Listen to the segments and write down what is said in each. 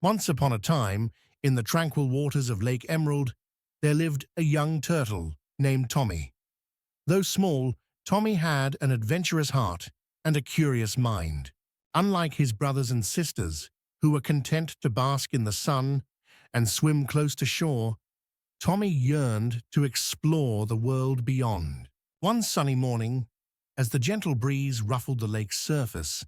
Once upon a time, in the tranquil waters of Lake Emerald, there lived a young turtle named Tommy. Though small, Tommy had an adventurous heart and a curious mind. Unlike his brothers and sisters, who were content to bask in the sun and swim close to shore, Tommy yearned to explore the world beyond. One sunny morning, as the gentle breeze ruffled the lake's surface,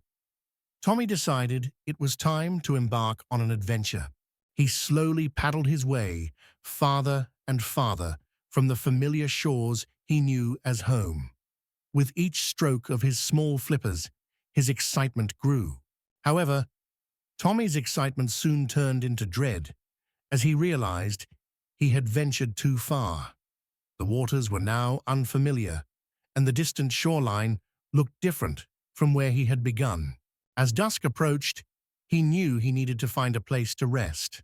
Tommy decided it was time to embark on an adventure. He slowly paddled his way farther and farther from the familiar shores he knew as home. With each stroke of his small flippers, his excitement grew. However, Tommy's excitement soon turned into dread as he realized he had ventured too far. The waters were now unfamiliar, and the distant shoreline looked different from where he had begun. As dusk approached, he knew he needed to find a place to rest.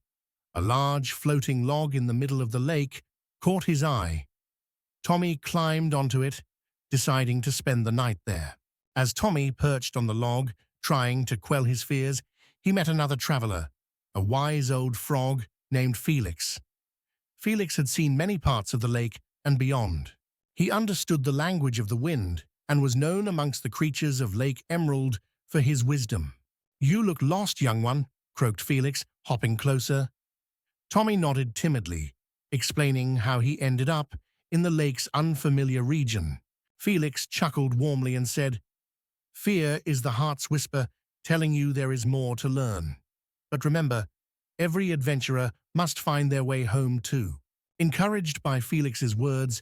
A large floating log in the middle of the lake caught his eye. Tommy climbed onto it, deciding to spend the night there. As Tommy perched on the log, trying to quell his fears, he met another traveler, a wise old frog named Felix. Felix had seen many parts of the lake and beyond. He understood the language of the wind and was known amongst the creatures of Lake Emerald for his wisdom. "You look lost, young one," croaked Felix, hopping closer. Tommy nodded timidly, explaining how he ended up in the lake's unfamiliar region. Felix chuckled warmly and said, "Fear is the heart's whisper telling you there is more to learn. But remember, every adventurer must find their way home too." Encouraged by Felix's words,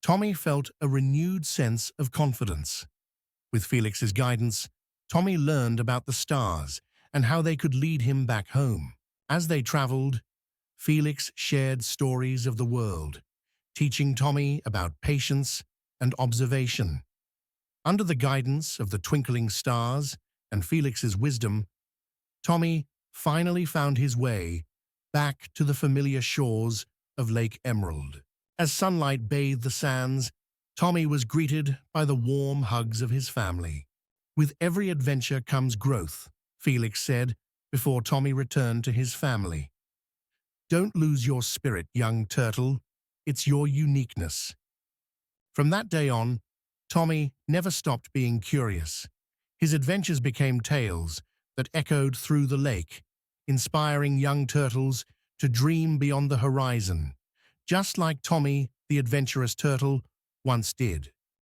Tommy felt a renewed sense of confidence. With Felix's guidance, Tommy learned about the stars and how they could lead him back home. As they traveled, Felix shared stories of the world, teaching Tommy about patience and observation. Under the guidance of the twinkling stars and Felix's wisdom, Tommy finally found his way back to the familiar shores of Lake Emerald. As sunlight bathed the sands, Tommy was greeted by the warm hugs of his family. "With every adventure comes growth," Felix said before Tommy returned to his family. "Don't lose your spirit, young turtle. It's your uniqueness." From that day on, Tommy never stopped being curious. His adventures became tales that echoed through the lake, inspiring young turtles to dream beyond the horizon, just like Tommy, the adventurous turtle, once did.